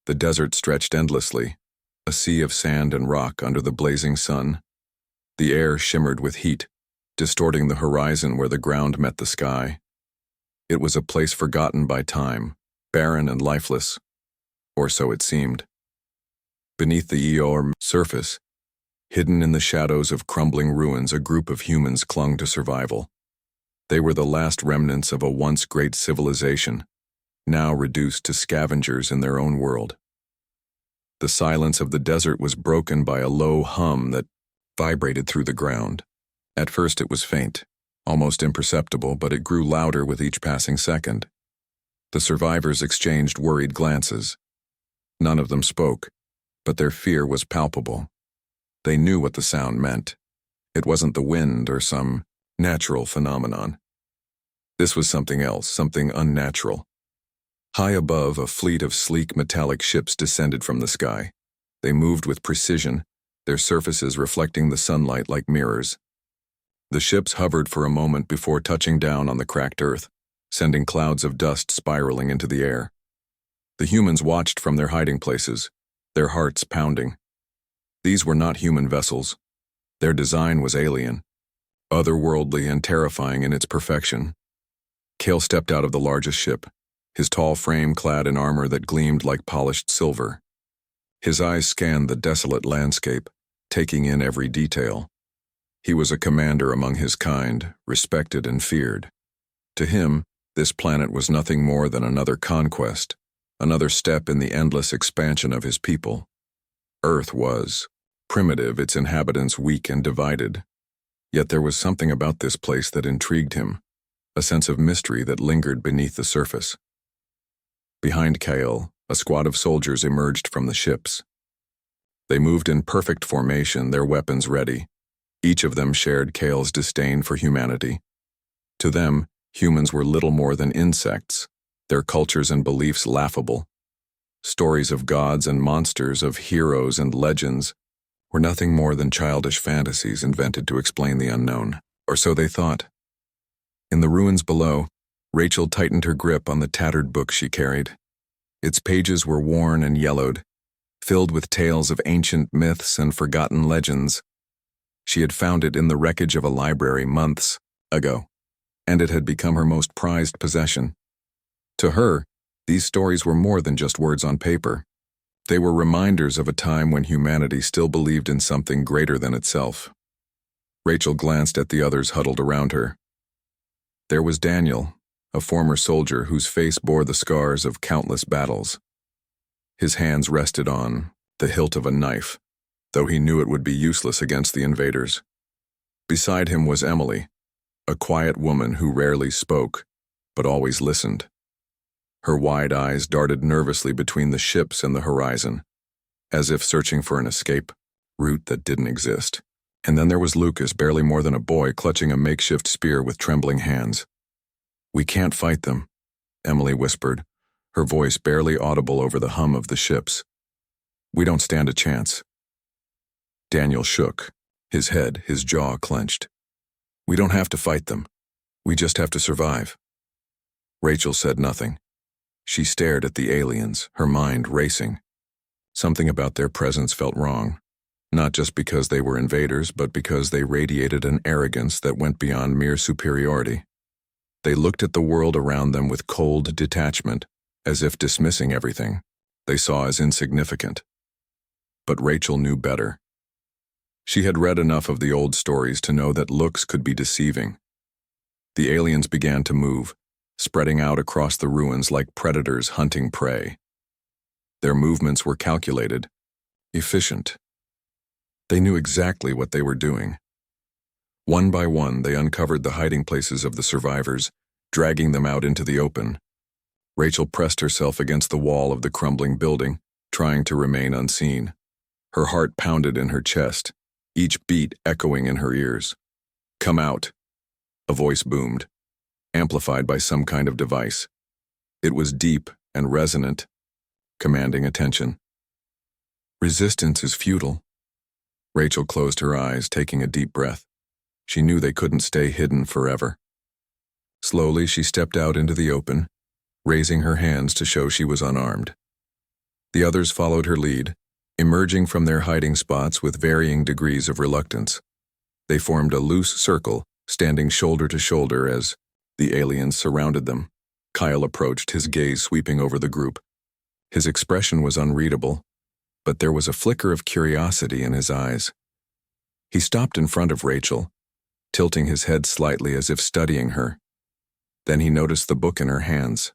The desert stretched endlessly, a sea of sand and rock under the blazing sun. The air shimmered with heat, distorting the horizon where the ground met the sky. It was a place forgotten by time, barren and lifeless, or so it seemed. Beneath the Eor surface, hidden in the shadows of crumbling ruins, a group of humans clung to survival. They were the last remnants of a once great civilization, now reduced to scavengers in their own world. The silence of the desert was broken by a low hum that vibrated through the ground. At first it was faint, almost imperceptible, but it grew louder with each passing second. The survivors exchanged worried glances. None of them spoke, but their fear was palpable. They knew what the sound meant. It wasn't the wind or some natural phenomenon. This was something else, something unnatural. High above, a fleet of sleek metallic ships descended from the sky. They moved with precision, their surfaces reflecting the sunlight like mirrors. The ships hovered for a moment before touching down on the cracked earth, sending clouds of dust spiraling into the air. The humans watched from their hiding places, their hearts pounding. These were not human vessels. Their design was alien, otherworldly and terrifying in its perfection. Kale stepped out of the largest ship, his tall frame clad in armor that gleamed like polished silver. His eyes scanned the desolate landscape, taking in every detail. He was a commander among his kind, respected and feared. To him, this planet was nothing more than another conquest, another step in the endless expansion of his people. Earth was primitive, its inhabitants weak and divided. Yet there was something about this place that intrigued him, a sense of mystery that lingered beneath the surface. Behind Kale, a squad of soldiers emerged from the ships. They moved in perfect formation, their weapons ready. Each of them shared Kale's disdain for humanity. To them, humans were little more than insects, their cultures and beliefs laughable. Stories of gods and monsters, of heroes and legends, were nothing more than childish fantasies invented to explain the unknown, or so they thought. In the ruins below, Rachel tightened her grip on the tattered book she carried. Its pages were worn and yellowed, filled with tales of ancient myths and forgotten legends. She had found it in the wreckage of a library months ago, and it had become her most prized possession. To her, these stories were more than just words on paper. They were reminders of a time when humanity still believed in something greater than itself. Rachel glanced at the others huddled around her. There was Daniel, a former soldier whose face bore the scars of countless battles. His hands rested on the hilt of a knife, though he knew it would be useless against the invaders. Beside him was Emily, a quiet woman who rarely spoke, but always listened. Her wide eyes darted nervously between the ships and the horizon, as if searching for an escape route that didn't exist. And then there was Lucas, barely more than a boy, clutching a makeshift spear with trembling hands. "We can't fight them," Emily whispered, her voice barely audible over the hum of the ships. "We don't stand a chance." Daniel shook, his head, his jaw clenched. "We don't have to fight them. We just have to survive." Rachel said nothing. She stared at the aliens, her mind racing. Something about their presence felt wrong, not just because they were invaders, but because they radiated an arrogance that went beyond mere superiority. They looked at the world around them with cold detachment, as if dismissing everything they saw as insignificant. But Rachel knew better. She had read enough of the old stories to know that looks could be deceiving. The aliens began to move, spreading out across the ruins like predators hunting prey. Their movements were calculated, efficient. They knew exactly what they were doing. One by one, they uncovered the hiding places of the survivors, dragging them out into the open. Rachel pressed herself against the wall of the crumbling building, trying to remain unseen. Her heart pounded in her chest, each beat echoing in her ears. "Come out," a voice boomed, amplified by some kind of device. It was deep and resonant, commanding attention. "Resistance is futile." Rachel closed her eyes, taking a deep breath. She knew they couldn't stay hidden forever. Slowly, she stepped out into the open, raising her hands to show she was unarmed. The others followed her lead, emerging from their hiding spots with varying degrees of reluctance. They formed a loose circle, standing shoulder to shoulder as the aliens surrounded them. Kyle approached, his gaze sweeping over the group. His expression was unreadable, but there was a flicker of curiosity in his eyes. He stopped in front of Rachel, tilting his head slightly as if studying her. Then he noticed the book in her hands.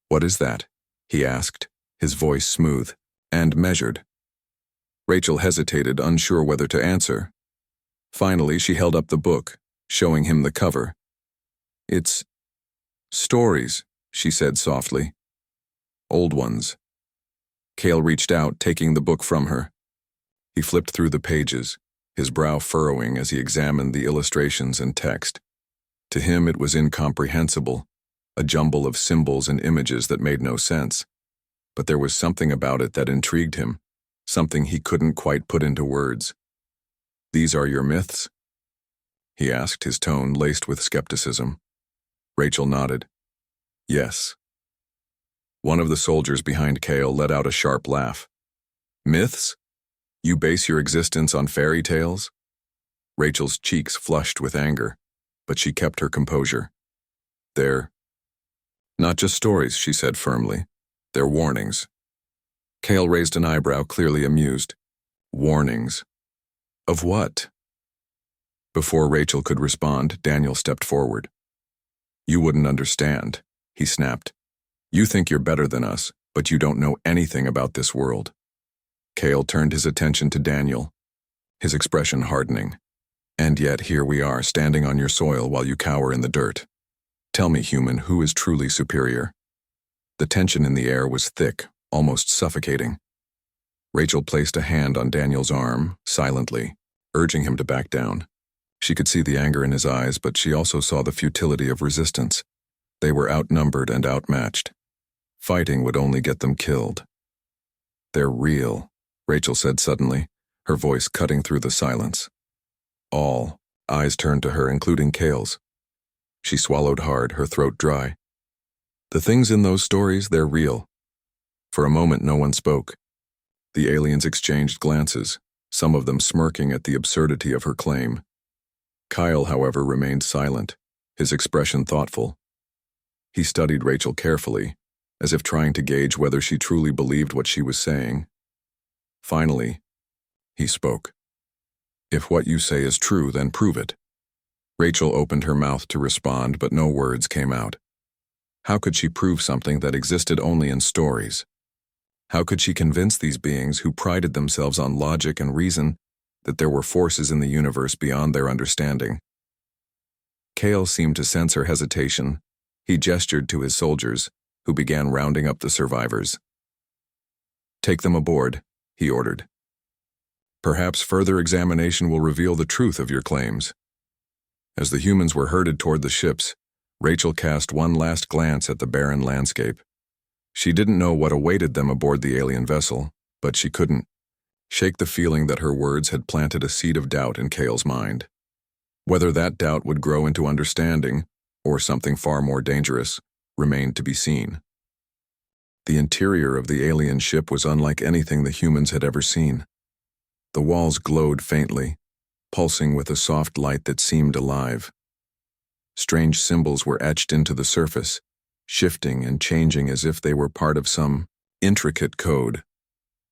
"What is that?" he asked, his voice smooth and measured. Rachel hesitated, unsure whether to answer. Finally, she held up the book, showing him the cover. "It's stories," she said softly. "Old ones." Cale reached out, taking the book from her. He flipped through the pages, his brow furrowing as he examined the illustrations and text. To him it was incomprehensible, a jumble of symbols and images that made no sense. But there was something about it that intrigued him, something he couldn't quite put into words. "These are your myths?" he asked, his tone laced with skepticism. Rachel nodded. "Yes." One of the soldiers behind Cale let out a sharp laugh. "Myths? You base your existence on fairy tales?" Rachel's cheeks flushed with anger, but she kept her composure. "They're not just stories," she said firmly. "They're warnings." Cale raised an eyebrow, clearly amused. "Warnings? Of what?" Before Rachel could respond, Daniel stepped forward. "You wouldn't understand," he snapped. "You think you're better than us, but you don't know anything about this world." Cale turned his attention to Daniel, his expression hardening. "And yet here we are, standing on your soil while you cower in the dirt. Tell me, human, who is truly superior?" The tension in the air was thick, almost suffocating. Rachel placed a hand on Daniel's arm, silently, urging him to back down. She could see the anger in his eyes, but she also saw the futility of resistance. They were outnumbered and outmatched. Fighting would only get them killed. "They're real," Rachel said suddenly, her voice cutting through the silence. All eyes turned to her, including Cale's. She swallowed hard, her throat dry. "The things in those stories, they're real." For a moment no one spoke. The aliens exchanged glances, some of them smirking at the absurdity of her claim. Kyle, however, remained silent, his expression thoughtful. He studied Rachel carefully, as if trying to gauge whether she truly believed what she was saying. Finally, he spoke. "If what you say is true, then prove it." Rachel opened her mouth to respond, but no words came out. How could she prove something that existed only in stories? How could she convince these beings who prided themselves on logic and reason that there were forces in the universe beyond their understanding? Cale seemed to sense her hesitation. He gestured to his soldiers, who began rounding up the survivors. "Take them aboard," he ordered. "Perhaps further examination will reveal the truth of your claims." As the humans were herded toward the ships, Rachel cast one last glance at the barren landscape. She didn't know what awaited them aboard the alien vessel, but she couldn't shake the feeling that her words had planted a seed of doubt in Cale's mind. Whether that doubt would grow into understanding, or something far more dangerous, remained to be seen. The interior of the alien ship was unlike anything the humans had ever seen. The walls glowed faintly, pulsing with a soft light that seemed alive. Strange symbols were etched into the surface, shifting and changing as if they were part of some intricate code.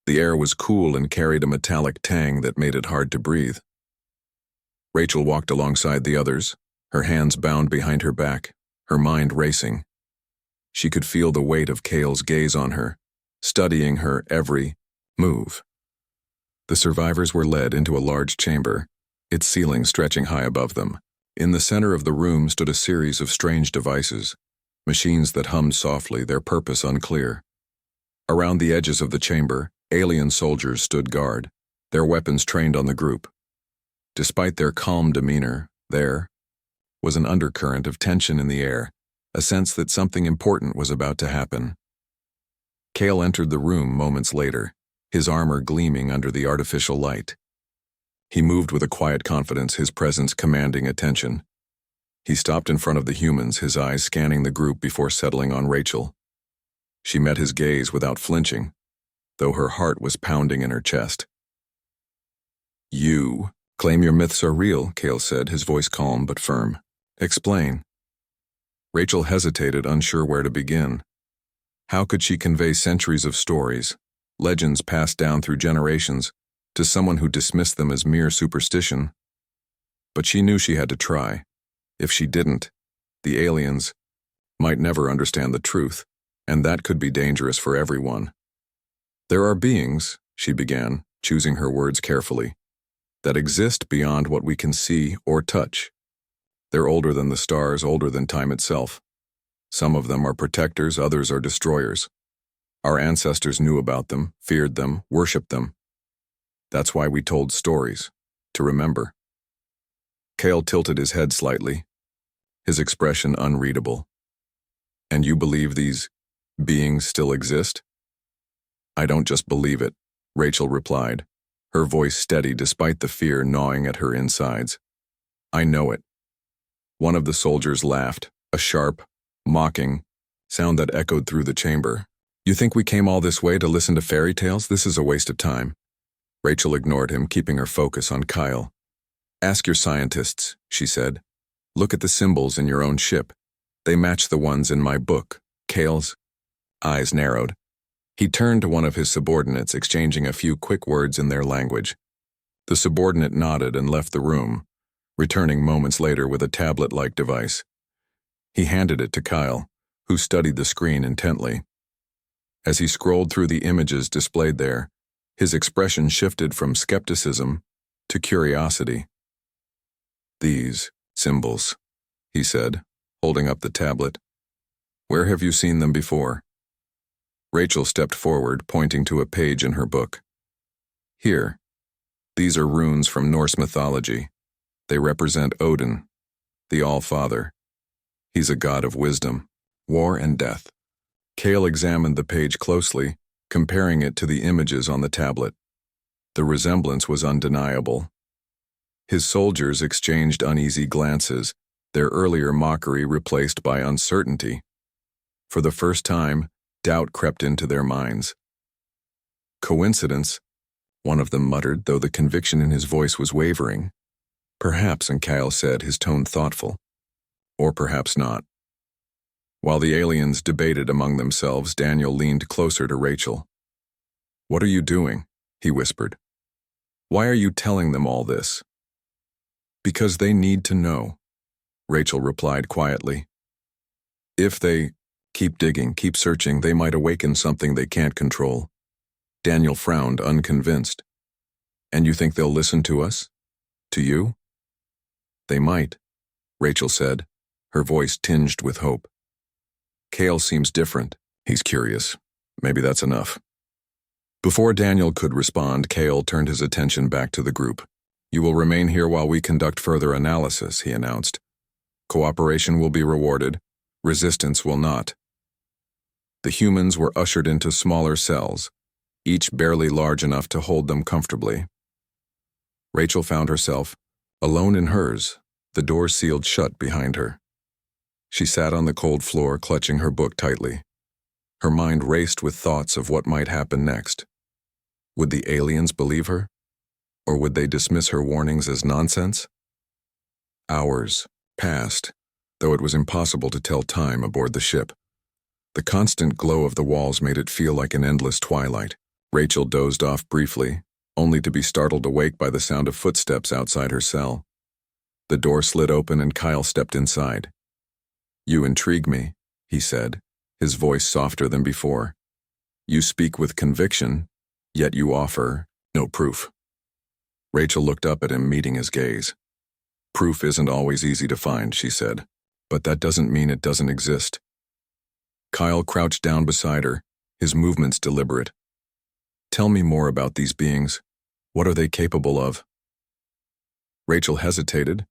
The air was cool and carried a metallic tang that made it hard to breathe. Rachel walked alongside the others, her hands bound behind her back, her mind racing. She could feel the weight of Cale's gaze on her, studying her every move. The survivors were led into a large chamber, its ceiling stretching high above them. In the center of the room stood a series of strange devices, machines that hummed softly, their purpose unclear. Around the edges of the chamber, alien soldiers stood guard, their weapons trained on the group. Despite their calm demeanor, there was an undercurrent of tension in the air, a sense that something important was about to happen. Cale entered the room moments later, his armor gleaming under the artificial light. He moved with a quiet confidence, his presence commanding attention. He stopped in front of the humans, his eyes scanning the group before settling on Rachel. She met his gaze without flinching. though her heart was pounding in her chest. You claim your myths are real, Cale said, his voice calm but firm. Explain. Rachel hesitated, unsure where to begin. How could she convey centuries of stories, legends passed down through generations, to someone who dismissed them as mere superstition? But she knew she had to try. If she didn't, the aliens might never understand the truth, and that could be dangerous for everyone. There are beings, she began, choosing her words carefully, that exist beyond what we can see or touch. They're older than the stars, older than time itself. Some of them are protectors, others are destroyers. Our ancestors knew about them, feared them, worshipped them. That's why we told stories, to remember. Cale tilted his head slightly, his expression unreadable. And you believe these beings still exist? I don't just believe it, Rachel replied, her voice steady despite the fear gnawing at her insides. I know it. One of the soldiers laughed, a sharp, mocking sound that echoed through the chamber. You think we came all this way to listen to fairy tales? This is a waste of time. Rachel ignored him, keeping her focus on Kyle. Ask your scientists, she said. Look at the symbols in your own ship. They match the ones in my book. Cale's eyes narrowed. He turned to one of his subordinates, exchanging a few quick words in their language. The subordinate nodded and left the room, returning moments later with a tablet-like device. He handed it to Kyle, who studied the screen intently. As he scrolled through the images displayed there, his expression shifted from skepticism to curiosity. These symbols, he said, holding up the tablet. Where have you seen them before? Rachel stepped forward, pointing to a page in her book. Here. These are runes from Norse mythology. They represent Odin, the All-Father. He's a god of wisdom, war, and death. Cale examined the page closely, comparing it to the images on the tablet. The resemblance was undeniable. His soldiers exchanged uneasy glances, their earlier mockery replaced by uncertainty. For the first time, doubt crept into their minds. Coincidence? One of them muttered, though the conviction in his voice was wavering. Perhaps, and Kyle said, his tone thoughtful. Or perhaps not. While the aliens debated among themselves, Daniel leaned closer to Rachel. What are you doing? He whispered. Why are you telling them all this? Because they need to know, Rachel replied quietly. If they keep digging, keep searching, they might awaken something they can't control. Daniel frowned, unconvinced. And you think they'll listen to us? To you? They might, Rachel said, her voice tinged with hope. Cale seems different. He's curious. Maybe that's enough. Before Daniel could respond, Cale turned his attention back to the group. You will remain here while we conduct further analysis, he announced. Cooperation will be rewarded. Resistance will not. The humans were ushered into smaller cells, each barely large enough to hold them comfortably. Rachel found herself alone in hers, the door sealed shut behind her. She sat on the cold floor, clutching her book tightly. Her mind raced with thoughts of what might happen next. Would the aliens believe her? Or would they dismiss her warnings as nonsense? Hours passed, though it was impossible to tell time aboard the ship. The constant glow of the walls made it feel like an endless twilight. Rachel dozed off briefly, only to be startled awake by the sound of footsteps outside her cell. The door slid open and Kyle stepped inside. You intrigue me, he said, his voice softer than before. You speak with conviction, yet you offer no proof. Rachel looked up at him, meeting his gaze. Proof isn't always easy to find, she said, but that doesn't mean it doesn't exist. Kyle crouched down beside her, his movements deliberate. Tell me more about these beings. What are they capable of? Rachel hesitated,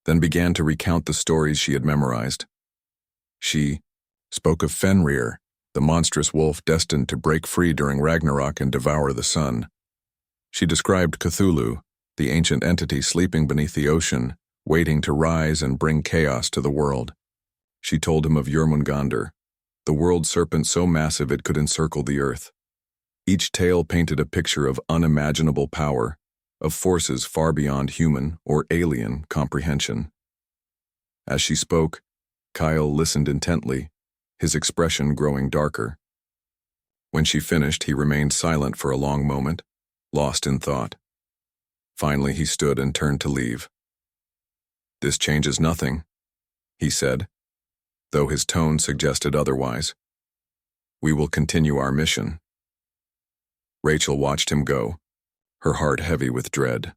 then began to recount the stories she had memorized. She spoke of Fenrir, the monstrous wolf destined to break free during Ragnarok and devour the sun. She described Cthulhu, the ancient entity sleeping beneath the ocean, waiting to rise and bring chaos to the world. She told him of Jormungandr, the world serpent so massive it could encircle the earth. Each tale painted a picture of unimaginable power, of forces far beyond human or alien comprehension. As she spoke, Kyle listened intently, his expression growing darker. When she finished, he remained silent for a long moment, lost in thought. Finally, he stood and turned to leave. "This changes nothing," he said, though his tone suggested otherwise. "We will continue our mission." Rachel watched him go, her heart heavy with dread.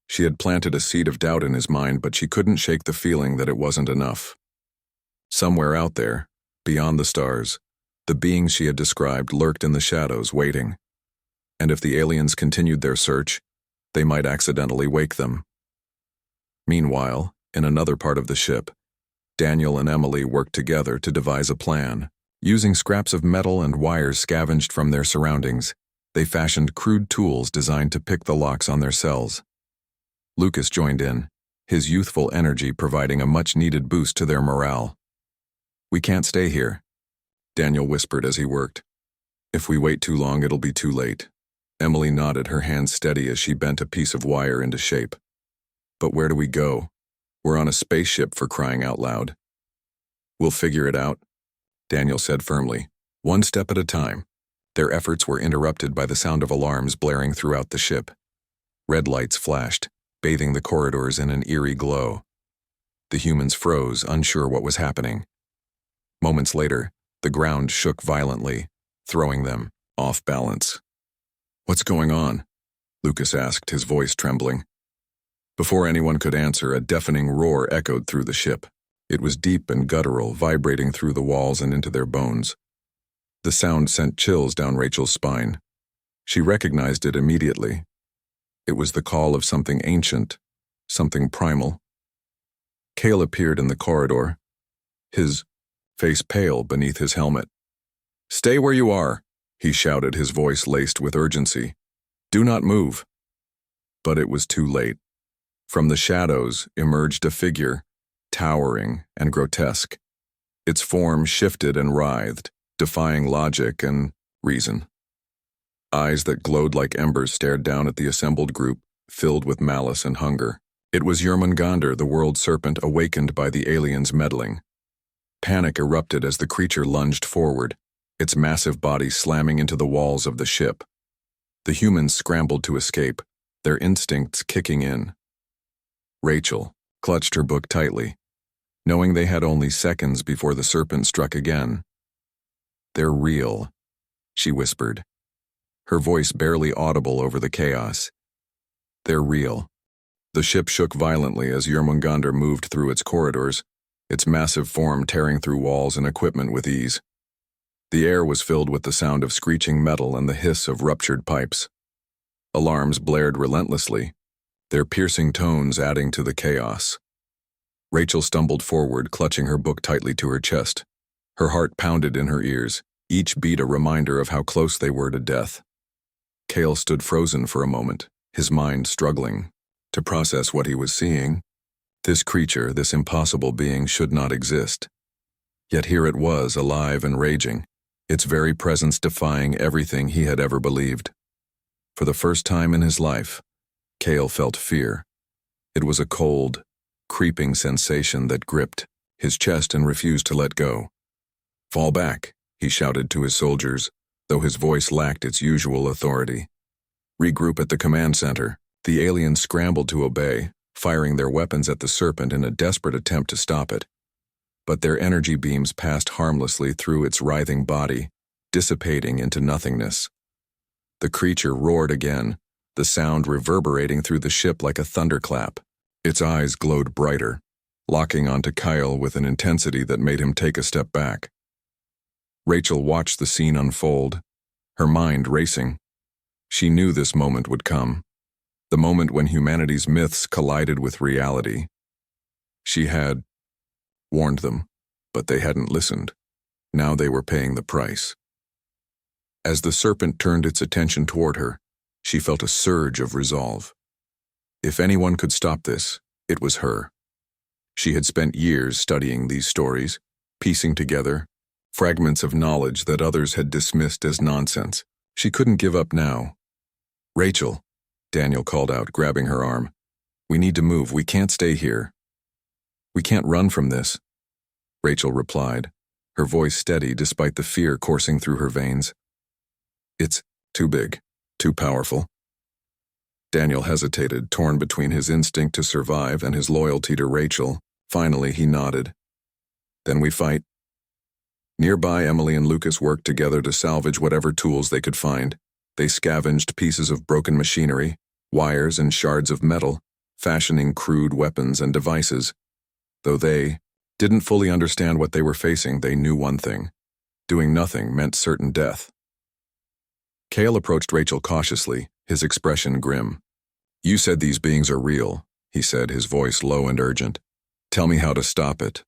She had planted a seed of doubt in his mind, but she couldn't shake the feeling that it wasn't enough. Somewhere out there, beyond the stars, the beings she had described lurked in the shadows, waiting. And if the aliens continued their search, they might accidentally wake them. Meanwhile, in another part of the ship, Daniel and Emily worked together to devise a plan. Using scraps of metal and wires scavenged from their surroundings, they fashioned crude tools designed to pick the locks on their cells. Lucas joined in, his youthful energy providing a much-needed boost to their morale. "We can't stay here," Daniel whispered as he worked. "If we wait too long, it'll be too late." Emily nodded, her hands steady as she bent a piece of wire into shape. "But where do we go? We're on a spaceship, for crying out loud." "We'll figure it out," Daniel said firmly, "one step at a time." Their efforts were interrupted by the sound of alarms blaring throughout the ship. Red lights flashed, bathing the corridors in an eerie glow. The humans froze, unsure what was happening. Moments later, the ground shook violently, throwing them off balance. "What's going on?" Lucas asked, his voice trembling. Before anyone could answer, a deafening roar echoed through the ship. It was deep and guttural, vibrating through the walls and into their bones. The sound sent chills down Rachel's spine. She recognized it immediately. It was the call of something ancient, something primal. Cale appeared in the corridor, his face pale beneath his helmet. "Stay where you are," he shouted, his voice laced with urgency. "Do not move." But it was too late. From the shadows emerged a figure, towering and grotesque. Its form shifted and writhed, defying logic and reason. Eyes that glowed like embers stared down at the assembled group, filled with malice and hunger. It was Yermungandr, the world serpent, awakened by the aliens' meddling. Panic erupted as the creature lunged forward, its massive body slamming into the walls of the ship. The humans scrambled to escape, their instincts kicking in. Rachel clutched her book tightly, knowing they had only seconds before the serpent struck again. "They're real," she whispered, her voice barely audible over the chaos. "They're real." The ship shook violently as Yermungandr moved through its corridors, its massive form tearing through walls and equipment with ease. The air was filled with the sound of screeching metal and the hiss of ruptured pipes. Alarms blared relentlessly, their piercing tones adding to the chaos. Rachel stumbled forward, clutching her book tightly to her chest. Her heart pounded in her ears, each beat a reminder of how close they were to death. Cale stood frozen for a moment, his mind struggling to process what he was seeing. This creature, this impossible being, should not exist. Yet here it was, alive and raging, its very presence defying everything he had ever believed. For the first time in his life, Cale felt fear. It was a cold, creeping sensation that gripped his chest and refused to let go. "Fall back," he shouted to his soldiers, though his voice lacked its usual authority. "Regroup at the command center." The aliens scrambled to obey, firing their weapons at the serpent in a desperate attempt to stop it. But their energy beams passed harmlessly through its writhing body, dissipating into nothingness. The creature roared again, the sound reverberating through the ship like a thunderclap. Its eyes glowed brighter, locking onto Kyle with an intensity that made him take a step back. Rachel watched the scene unfold, her mind racing. She knew this moment would come, the moment when humanity's myths collided with reality. She had warned them, but they hadn't listened. Now they were paying the price. As the serpent turned its attention toward her, she felt a surge of resolve. If anyone could stop this, it was her. She had spent years studying these stories, piecing together fragments of knowledge that others had dismissed as nonsense. She couldn't give up now. "Rachel," Daniel called out, grabbing her arm. "We need to move. We can't stay here." "We can't run from this," Rachel replied, her voice steady despite the fear coursing through her veins. "It's too big, too powerful." Daniel hesitated, torn between his instinct to survive and his loyalty to Rachel. Finally, he nodded. "Then we fight." Nearby, Emily and Lucas worked together to salvage whatever tools they could find. They scavenged pieces of broken machinery, wires and shards of metal, fashioning crude weapons and devices. Though they didn't fully understand what they were facing, they knew one thing: doing nothing meant certain death. Cale approached Rachel cautiously, his expression grim. "You said these beings are real," he said, his voice low and urgent. "Tell me how to stop it."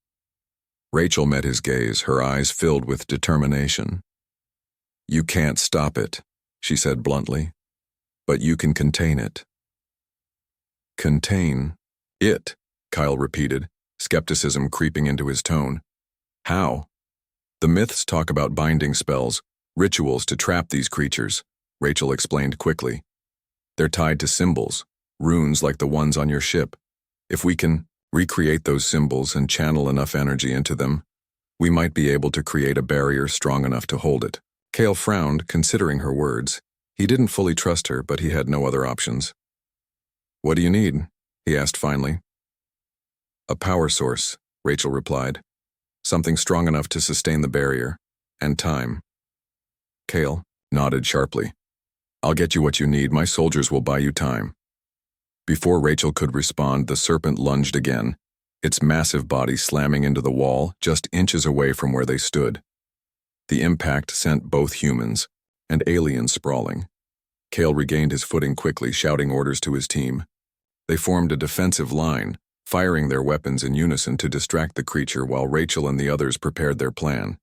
Rachel met his gaze, her eyes filled with determination. "You can't stop it," she said bluntly, "but you can contain it." "Contain it," Kyle repeated, skepticism creeping into his tone. "How?" "The myths talk about binding spells, rituals to trap these creatures," Rachel explained quickly. "They're tied to symbols, runes like the ones on your ship. If we can recreate those symbols and channel enough energy into them, we might be able to create a barrier strong enough to hold it." Cale frowned, considering her words. He didn't fully trust her, but he had no other options. "What do you need?" he asked finally. "A power source," Rachel replied. "Something strong enough to sustain the barrier, and time." Cale nodded sharply. "I'll get you what you need. My soldiers will buy you time." Before Rachel could respond, the serpent lunged again, its massive body slamming into the wall just inches away from where they stood. The impact sent both humans and aliens sprawling. Cale regained his footing quickly, shouting orders to his team. They formed a defensive line, firing their weapons in unison to distract the creature while Rachel and the others prepared their plan.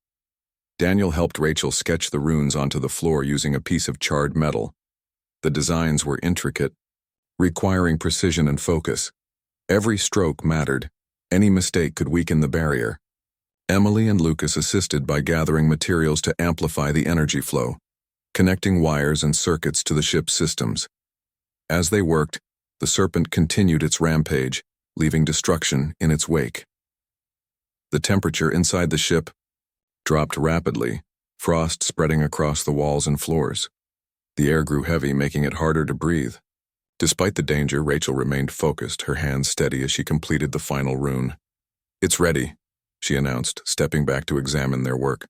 Daniel helped Rachel sketch the runes onto the floor using a piece of charred metal. The designs were intricate, requiring precision and focus. Every stroke mattered. Any mistake could weaken the barrier. Emily and Lucas assisted by gathering materials to amplify the energy flow, connecting wires and circuits to the ship's systems. As they worked, the serpent continued its rampage, leaving destruction in its wake. The temperature inside the ship dropped rapidly, frost spreading across the walls and floors. The air grew heavy, making it harder to breathe. Despite the danger, Rachel remained focused, her hands steady as she completed the final rune. "It's ready," she announced, stepping back to examine their work.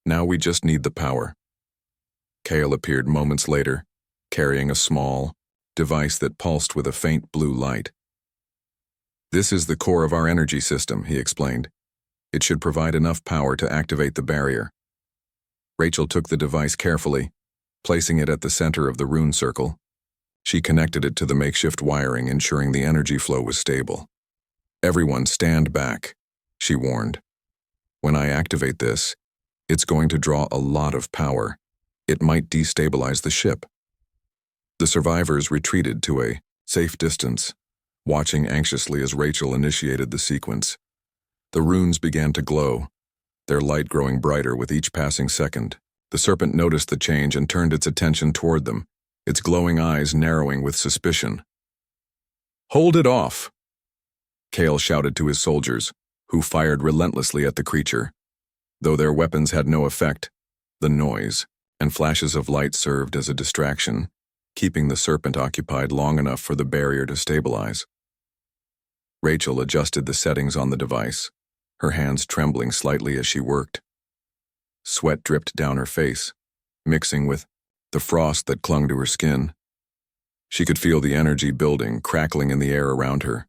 "Now we just need the power." Cale appeared moments later, carrying a small device that pulsed with a faint blue light. "This is the core of our energy system," he explained. "It should provide enough power to activate the barrier." Rachel took the device carefully, placing it at the center of the rune circle. She connected it to the makeshift wiring, ensuring the energy flow was stable. "Everyone stand back," she warned. "When I activate this, it's going to draw a lot of power. It might destabilize the ship." The survivors retreated to a safe distance, watching anxiously as Rachel initiated the sequence. The runes began to glow, their light growing brighter with each passing second. The serpent noticed the change and turned its attention toward them, its glowing eyes narrowing with suspicion. "Hold it off!" Cale shouted to his soldiers, who fired relentlessly at the creature. Though their weapons had no effect, the noise and flashes of light served as a distraction, keeping the serpent occupied long enough for the barrier to stabilize. Rachel adjusted the settings on the device, her hands trembling slightly as she worked. Sweat dripped down her face, mixing with the frost that clung to her skin. She could feel the energy building, crackling in the air around her.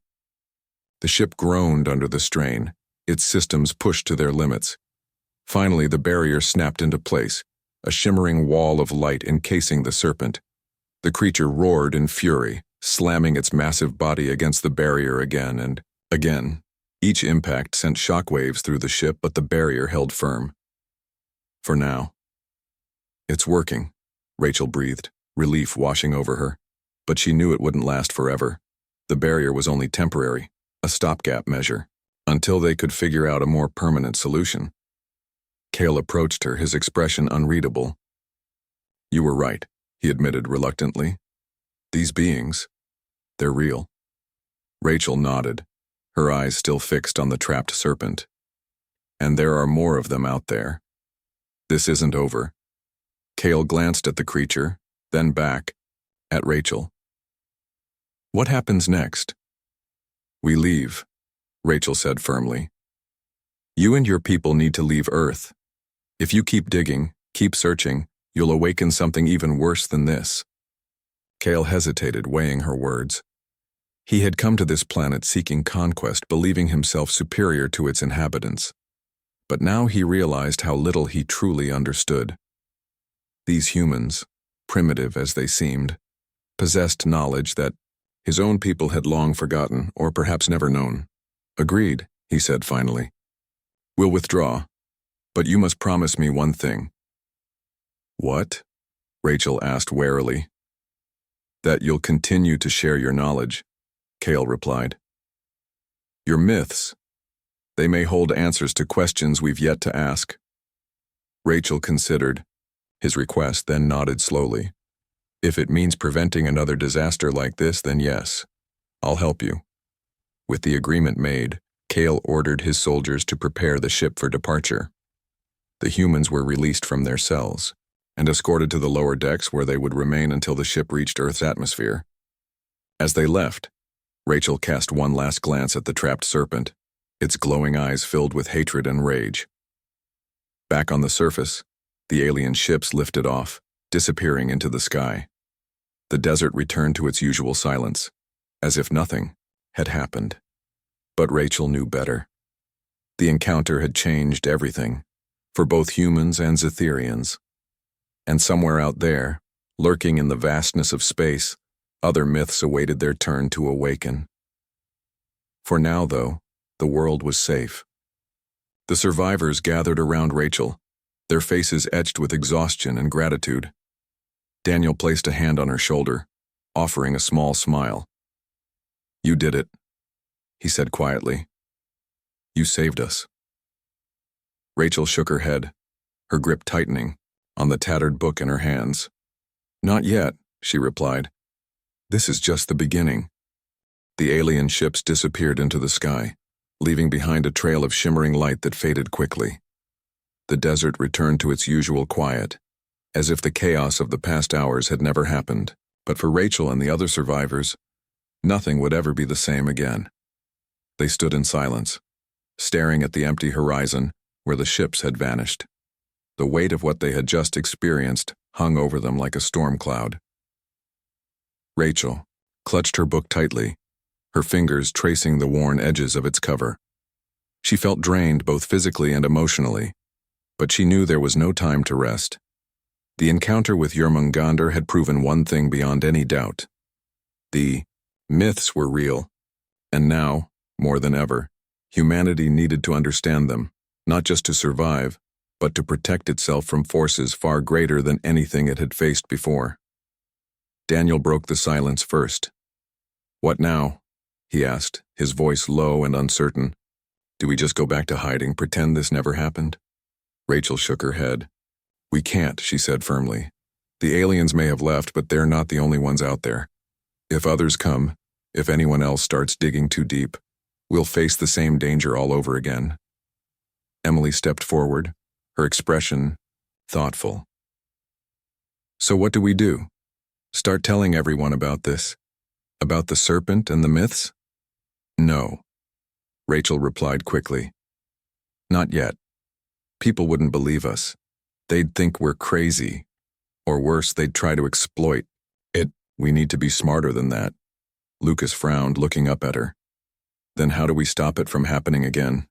The ship groaned under the strain, its systems pushed to their limits. Finally, the barrier snapped into place, a shimmering wall of light encasing the serpent. The creature roared in fury, slamming its massive body against the barrier again and again. Each impact sent shockwaves through the ship, but the barrier held firm. For now. "It's working," Rachel breathed, relief washing over her. But she knew it wouldn't last forever. The barrier was only temporary, a stopgap measure, until they could figure out a more permanent solution. Cale approached her, his expression unreadable. You were right, he admitted reluctantly. These beings, they're real. Rachel nodded, her eyes still fixed on the trapped serpent. And there are more of them out there. This isn't over. Cale glanced at the creature, then back, at Rachel. What happens next? We leave, Rachel said firmly. You and your people need to leave Earth. If you keep digging, keep searching, you'll awaken something even worse than this. Cale hesitated, weighing her words. He had come to this planet seeking conquest, believing himself superior to its inhabitants. But now he realized how little he truly understood. These humans, primitive as they seemed, possessed knowledge that his own people had long forgotten or perhaps never known. Agreed, he said finally. We'll withdraw, but you must promise me one thing. What? Rachel asked warily. That you'll continue to share your knowledge, Cale replied. Your myths, they may hold answers to questions we've yet to ask. Rachel considered his request, then nodded slowly. If it means preventing another disaster like this, then yes, I'll help you. With the agreement made, Cale ordered his soldiers to prepare the ship for departure. The humans were released from their cells and escorted to the lower decks where they would remain until the ship reached Earth's atmosphere. As they left, Rachel cast one last glance at the trapped serpent, its glowing eyes filled with hatred and rage. Back on the surface, the alien ships lifted off, disappearing into the sky. The desert returned to its usual silence, as if nothing had happened. But Rachel knew better. The encounter had changed everything, for both humans and Zetherians. And somewhere out there, lurking in the vastness of space, other myths awaited their turn to awaken. For now, though, the world was safe. The survivors gathered around Rachel, their faces etched with exhaustion and gratitude. Daniel placed a hand on her shoulder, offering a small smile. You did it, he said quietly. You saved us. Rachel shook her head, her grip tightening on the tattered book in her hands. Not yet, she replied. This is just the beginning. The alien ships disappeared into the sky, leaving behind a trail of shimmering light that faded quickly. The desert returned to its usual quiet, as if the chaos of the past hours had never happened. But for Rachel and the other survivors, nothing would ever be the same again. They stood in silence, staring at the empty horizon where the ships had vanished. The weight of what they had just experienced hung over them like a storm cloud. Rachel clutched her book tightly, her fingers tracing the worn edges of its cover. She felt drained both physically and emotionally, but she knew there was no time to rest. The encounter with Jormungandr had proven one thing beyond any doubt. The myths were real, and now, more than ever, humanity needed to understand them, not just to survive, but to protect itself from forces far greater than anything it had faced before. Daniel broke the silence first. What now? He asked, his voice low and uncertain. Do we just go back to hiding, pretend this never happened? Rachel shook her head. We can't, she said firmly. The aliens may have left, but they're not the only ones out there. If others come, if anyone else starts digging too deep, we'll face the same danger all over again. Emily stepped forward, her expression thoughtful. So what do we do? Start telling everyone about this? About the serpent and the myths? No, Rachel replied quickly. Not yet. People wouldn't believe us. They'd think we're crazy. Or worse, they'd try to exploit it. We need to be smarter than that. Lucas frowned, looking up at her. Then how do we stop it from happening again?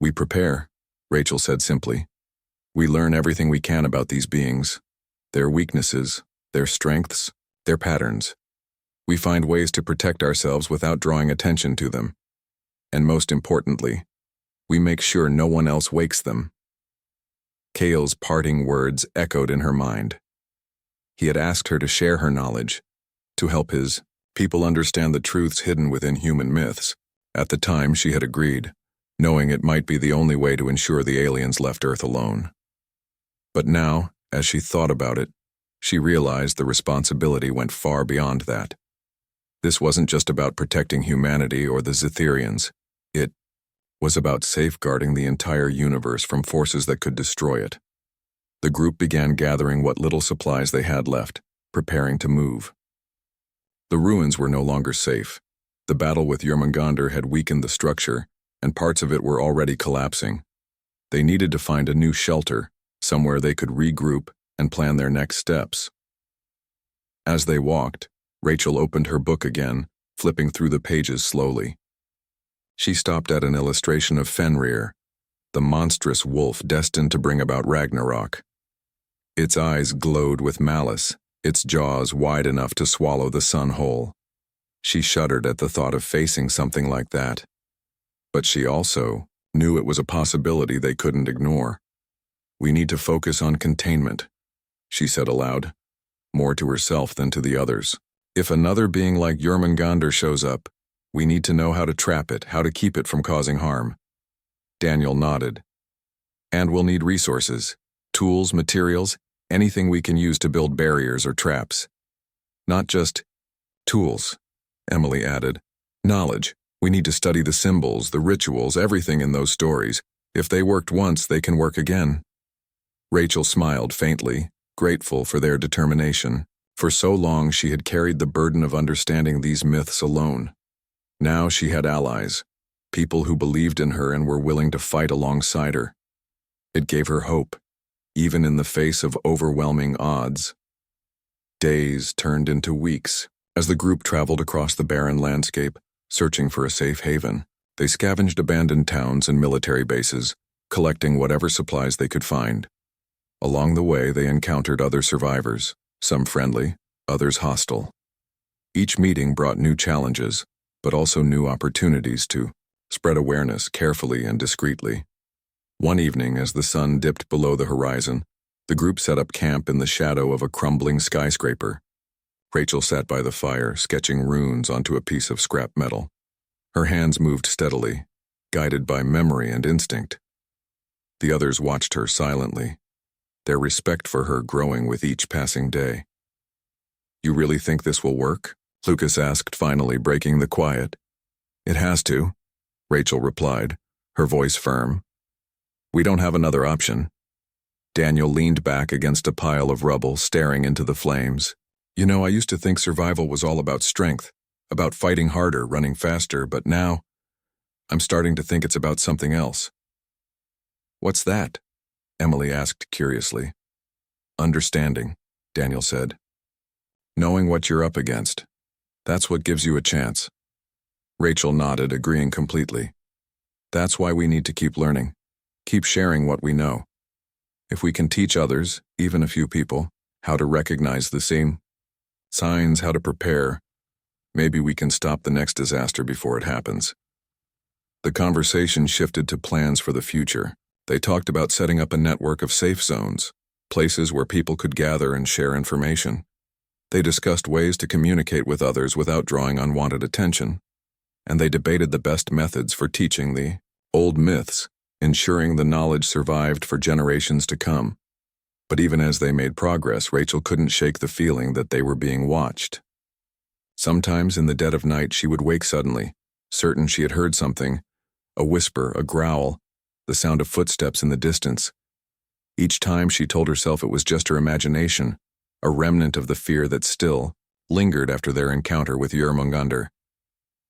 We prepare, Rachel said simply. We learn everything we can about these beings, their weaknesses, their strengths, their patterns. We find ways to protect ourselves without drawing attention to them. And most importantly, we make sure no one else wakes them. Cale's parting words echoed in her mind. He had asked her to share her knowledge, to help his people understand the truths hidden within human myths. At the time, she had agreed, knowing it might be the only way to ensure the aliens left Earth alone. But now, as she thought about it, She realized the responsibility went far beyond that. This wasn't just about protecting humanity or the Zetherians. It was about safeguarding the entire universe from forces that could destroy it. The group began gathering what little supplies they had left, preparing to move. The ruins were no longer safe. The battle with Jormungandr had weakened the structure, and parts of it were already collapsing. They needed to find a new shelter, somewhere they could regroup and plan their next steps. As they walked, Rachel opened her book again, flipping through the pages slowly. She stopped at an illustration of Fenrir, the monstrous wolf destined to bring about Ragnarok. Its eyes glowed with malice, its jaws wide enough to swallow the sun whole. She shuddered at the thought of facing something like that. But she also knew it was a possibility they couldn't ignore. "We need to focus on containment," she said aloud, more to herself than to the others. "If another being like Jormungandr shows up, we need to know how to trap it, how to keep it from causing harm." Daniel nodded. "And we'll need resources, tools, materials, anything we can use to build barriers or traps." "Not just tools," Emily added. "Knowledge. We need to study the symbols, the rituals, everything in those stories. If they worked once, they can work again." Rachel smiled faintly, grateful for their determination. For so long she had carried the burden of understanding these myths alone. Now she had allies, people who believed in her and were willing to fight alongside her. It gave her hope, even in the face of overwhelming odds. Days turned into weeks. As the group traveled across the barren landscape, searching for a safe haven, they scavenged abandoned towns and military bases, collecting whatever supplies they could find. Along the way, they encountered other survivors, some friendly, others hostile. Each meeting brought new challenges, but also new opportunities to spread awareness carefully and discreetly. One evening, as the sun dipped below the horizon, the group set up camp in the shadow of a crumbling skyscraper. Rachel sat by the fire, sketching runes onto a piece of scrap metal. Her hands moved steadily, guided by memory and instinct. The others watched her silently, their respect for her growing with each passing day. "You really think this will work?" Lucas asked, finally breaking the quiet. "It has to," Rachel replied, her voice firm. "We don't have another option." Daniel leaned back against a pile of rubble, staring into the flames. "You know, I used to think survival was all about strength, about fighting harder, running faster, but now I'm starting to think it's about something else." "What's that?" Emily asked curiously. "Understanding," Daniel said. "Knowing what you're up against. That's what gives you a chance." Rachel nodded, agreeing completely. "That's why we need to keep learning, keep sharing what we know. If we can teach others, even a few people, how to recognize the same signs, how to prepare, maybe we can stop the next disaster before it happens." The conversation shifted to plans for the future. They talked about setting up a network of safe zones, places where people could gather and share information. They discussed ways to communicate with others without drawing unwanted attention, and they debated the best methods for teaching the old myths, ensuring the knowledge survived for generations to come. But even as they made progress, Rachel couldn't shake the feeling that they were being watched. Sometimes in the dead of night she would wake suddenly, certain she had heard something, a whisper, a growl, the sound of footsteps in the distance. Each time she told herself it was just her imagination, a remnant of the fear that still lingered after their encounter with Jormungandr.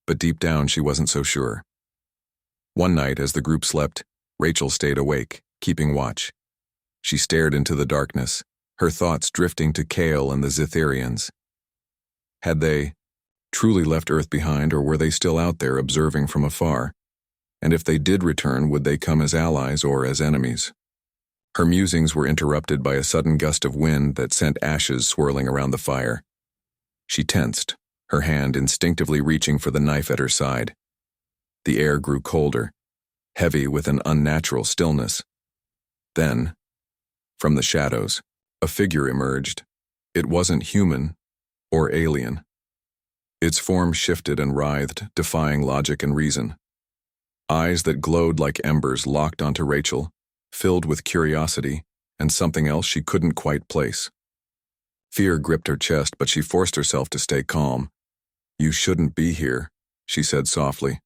But deep down she wasn't so sure. One night, as the group slept, Rachel stayed awake, keeping watch. She stared into the darkness, her thoughts drifting to Kale and the Zetherians. Had they truly left Earth behind, or were they still out there observing from afar? And if they did return, would they come as allies or as enemies? Her musings were interrupted by a sudden gust of wind that sent ashes swirling around the fire. She tensed, her hand instinctively reaching for the knife at her side. The air grew colder, heavy with an unnatural stillness. Then, from the shadows, a figure emerged. It wasn't human or alien. Its form shifted and writhed, defying logic and reason. Eyes that glowed like embers locked onto Rachel, filled with curiosity and something else she couldn't quite place. Fear gripped her chest, but she forced herself to stay calm. "You shouldn't be here," she said softly,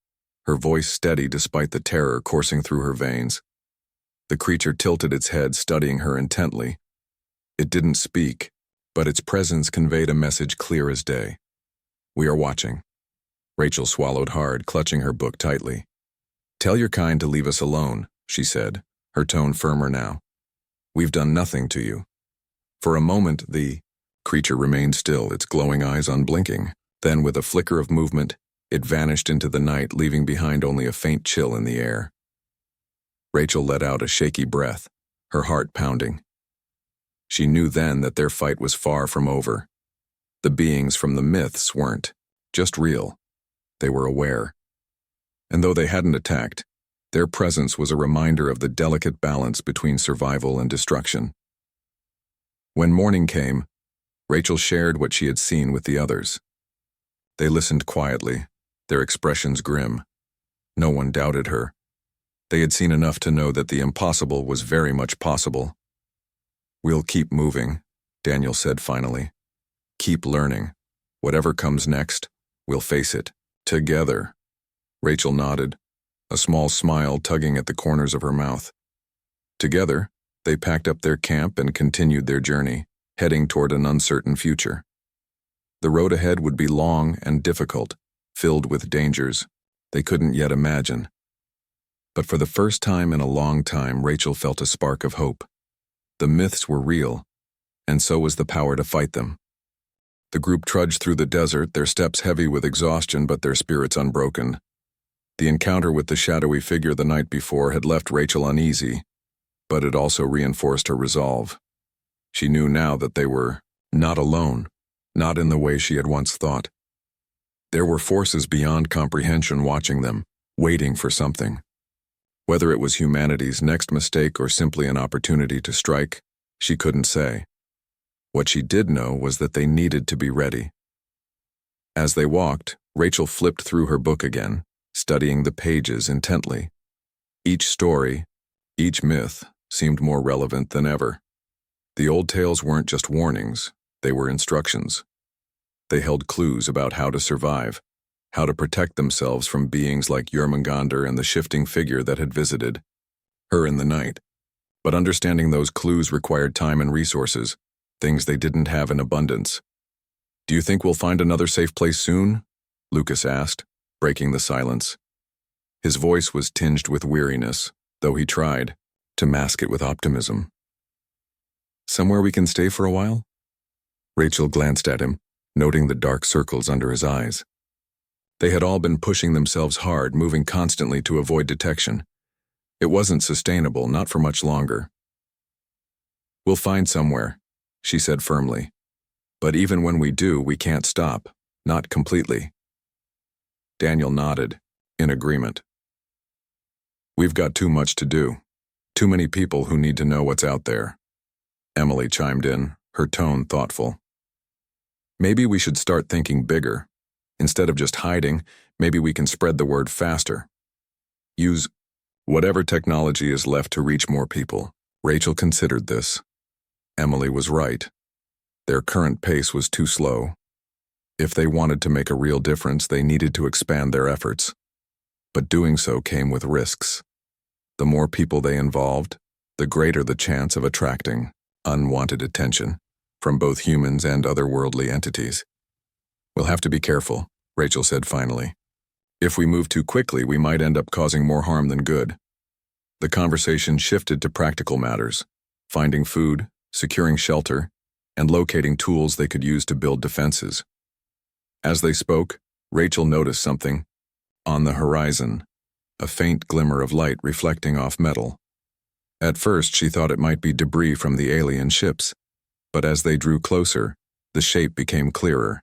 her voice steady despite the terror coursing through her veins. The creature tilted its head, studying her intently. It didn't speak, but its presence conveyed a message clear as day. "We are watching." Rachel swallowed hard, clutching her book tightly. "Tell your kind to leave us alone," she said, her tone firmer now. "We've done nothing to you." For a moment, the creature remained still, its glowing eyes unblinking. Then, with a flicker of movement, it vanished into the night, leaving behind only a faint chill in the air. Rachel let out a shaky breath, her heart pounding. She knew then that their fight was far from over. The beings from the myths weren't just real. They were aware. And though they hadn't attacked, their presence was a reminder of the delicate balance between survival and destruction. When morning came, Rachel shared what she had seen with the others. They listened quietly, their expressions grim. No one doubted her. They had seen enough to know that the impossible was very much possible. "We'll keep moving," Daniel said finally. "Keep learning. Whatever comes next, we'll face it. Together." Rachel nodded, a small smile tugging at the corners of her mouth. Together, they packed up their camp and continued their journey, heading toward an uncertain future. The road ahead would be long and difficult, filled with dangers they couldn't yet imagine. But for the first time in a long time, Rachel felt a spark of hope. The myths were real, and so was the power to fight them. The group trudged through the desert, their steps heavy with exhaustion but their spirits unbroken. The encounter with the shadowy figure the night before had left Rachel uneasy, but it also reinforced her resolve. She knew now that they were not alone, not in the way she had once thought. There were forces beyond comprehension watching them, waiting for something. Whether it was humanity's next mistake or simply an opportunity to strike, she couldn't say. What she did know was that they needed to be ready. As they walked, Rachel flipped through her book again, studying the pages intently. Each story, each myth, seemed more relevant than ever. The old tales weren't just warnings, they were instructions. They held clues about how to survive, how to protect themselves from beings like Jormungandr and the shifting figure that had visited her in the night. But understanding those clues required time and resources, things they didn't have in abundance. "Do you think we'll find another safe place soon?" Lucas asked, breaking the silence. His voice was tinged with weariness, though he tried to mask it with optimism. "Somewhere we can stay for a while?" Rachel glanced at him, noting the dark circles under his eyes. They had all been pushing themselves hard, moving constantly to avoid detection. It wasn't sustainable, not for much longer. "We'll find somewhere," she said firmly. "But even when we do, we can't stop. Not completely." Daniel nodded, in agreement. "We've got too much to do. Too many people who need to know what's out there." Emily chimed in, her tone thoughtful. "Maybe we should start thinking bigger. Instead of just hiding, maybe we can spread the word faster. Use whatever technology is left to reach more people." Rachel considered this. Emily was right. Their current pace was too slow. If they wanted to make a real difference, they needed to expand their efforts. But doing so came with risks. The more people they involved, the greater the chance of attracting unwanted attention from both humans and otherworldly entities. "We'll have to be careful," Rachel said finally. "If we move too quickly, we might end up causing more harm than good." The conversation shifted to practical matters, finding food, securing shelter, and locating tools they could use to build defenses. As they spoke, Rachel noticed something. On the horizon, a faint glimmer of light reflecting off metal. At first, she thought it might be debris from the alien ships, but as they drew closer, the shape became clearer.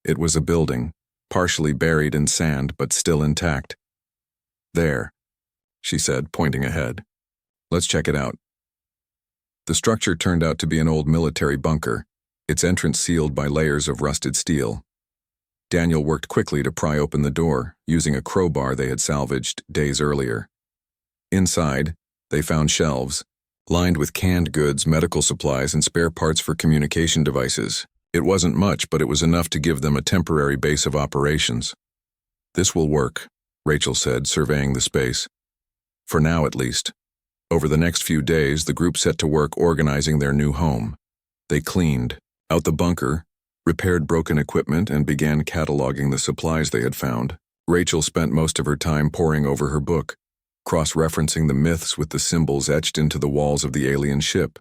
It was a building, partially buried in sand but still intact. "There," she said, pointing ahead. "Let's check it out." The structure turned out to be an old military bunker, its entrance sealed by layers of rusted steel. Daniel worked quickly to pry open the door, using a crowbar they had salvaged days earlier. Inside, they found shelves, lined with canned goods, medical supplies, and spare parts for communication devices. It wasn't much, but it was enough to give them a temporary base of operations. "This will work," Rachel said, surveying the space. "For now, at least." Over the next few days, the group set to work organizing their new home. They cleaned out the bunker, repaired broken equipment, and began cataloging the supplies they had found. Rachel spent most of her time poring over her book, cross-referencing the myths with the symbols etched into the walls of the alien ship.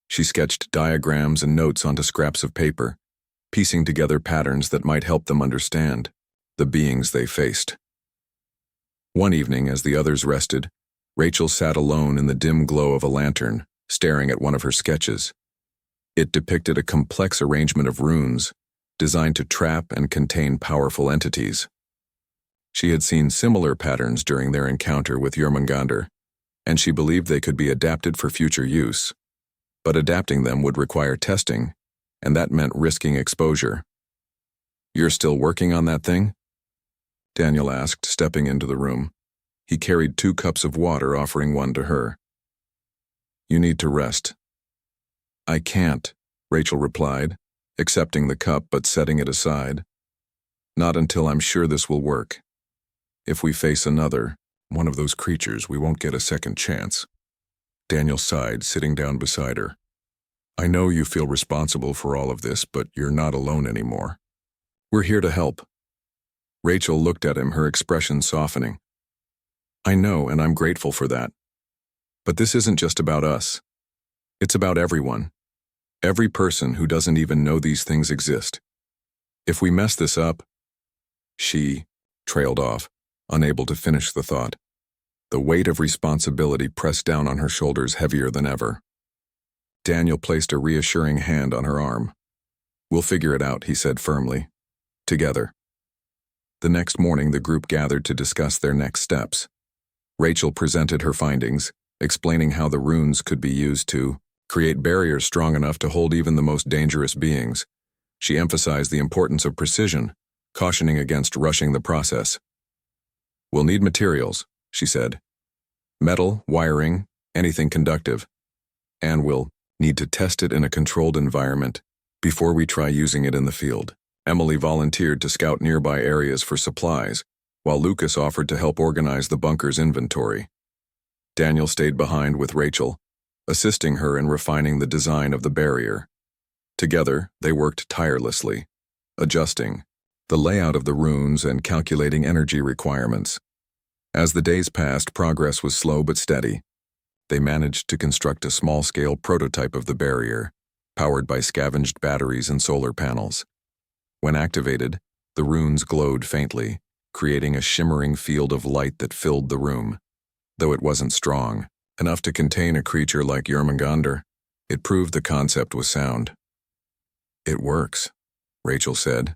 She sketched diagrams and notes onto scraps of paper, piecing together patterns that might help them understand the beings they faced. One evening, as the others rested, Rachel sat alone in the dim glow of a lantern, staring at one of her sketches. It depicted a complex arrangement of runes designed to trap and contain powerful entities. She had seen similar patterns during their encounter with Jormungandr, and she believed they could be adapted for future use. But adapting them would require testing, and that meant risking exposure. "You're still working on that thing?" Daniel asked, stepping into the room. He carried 2 cups of water, offering one to her. "You need to rest." "I can't," Rachel replied, accepting the cup but setting it aside. "Not until I'm sure this will work. If we face one of those creatures, we won't get a second chance." Daniel sighed, sitting down beside her. "I know you feel responsible for all of this, but you're not alone anymore. We're here to help." Rachel looked at him, her expression softening. "I know, and I'm grateful for that. But this isn't just about us. It's about everyone. Every person who doesn't even know these things exist. If we mess this up..." She trailed off, unable to finish the thought. The weight of responsibility pressed down on her shoulders heavier than ever. Daniel placed a reassuring hand on her arm. "We'll figure it out," he said firmly. "Together." The next morning, the group gathered to discuss their next steps. Rachel presented her findings, explaining how the runes could be used to create barriers strong enough to hold even the most dangerous beings. She emphasized the importance of precision, cautioning against rushing the process. "We'll need materials," she said. "Metal, wiring, anything conductive. And we'll need to test it in a controlled environment before we try using it in the field." Emily volunteered to scout nearby areas for supplies, while Lucas offered to help organize the bunker's inventory. Daniel stayed behind with Rachel, assisting her in refining the design of the barrier. Together, they worked tirelessly, adjusting the layout of the runes and calculating energy requirements. As the days passed, progress was slow but steady. They managed to construct a small-scale prototype of the barrier, powered by scavenged batteries and solar panels. When activated, the runes glowed faintly, creating a shimmering field of light that filled the room. Though it wasn't strong enough to contain a creature like Jormungandr, it proved the concept was sound. "It works," Rachel said,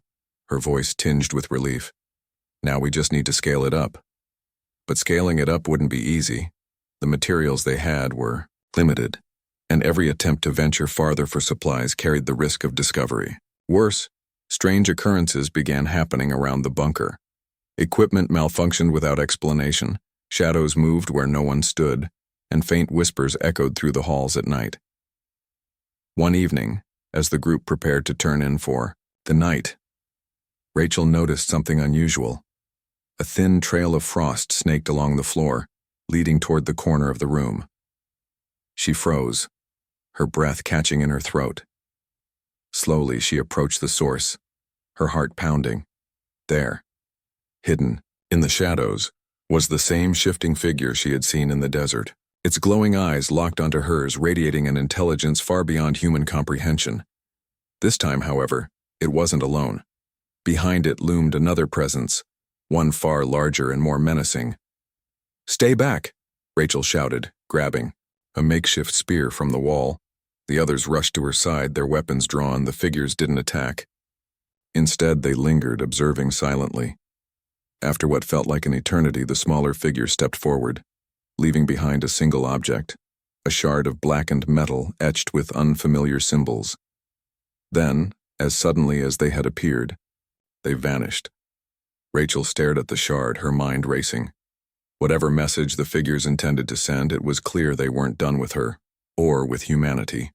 her voice tinged with relief. "Now we just need to scale it up." But scaling it up wouldn't be easy. The materials they had were limited, and every attempt to venture farther for supplies carried the risk of discovery. Worse, strange occurrences began happening around the bunker. Equipment malfunctioned without explanation, shadows moved where no one stood, and faint whispers echoed through the halls at night. One evening, as the group prepared to turn in for the night, Rachel noticed something unusual. A thin trail of frost snaked along the floor, leading toward the corner of the room. She froze, her breath catching in her throat. Slowly, she approached the source, her heart pounding. There, hidden in the shadows, was the same shifting figure she had seen in the desert. Its glowing eyes locked onto hers, radiating an intelligence far beyond human comprehension. This time, however, it wasn't alone. Behind it loomed another presence, one far larger and more menacing. "Stay back!" Rachel shouted, grabbing a makeshift spear from the wall. The others rushed to her side, their weapons drawn. The figures didn't attack. Instead, they lingered, observing silently. After what felt like an eternity, the smaller figure stepped forward, leaving behind a single object, a shard of blackened metal etched with unfamiliar symbols. Then, as suddenly as they had appeared, they vanished. Rachel stared at the shard, her mind racing. Whatever message the figures intended to send, it was clear they weren't done with her, or with humanity.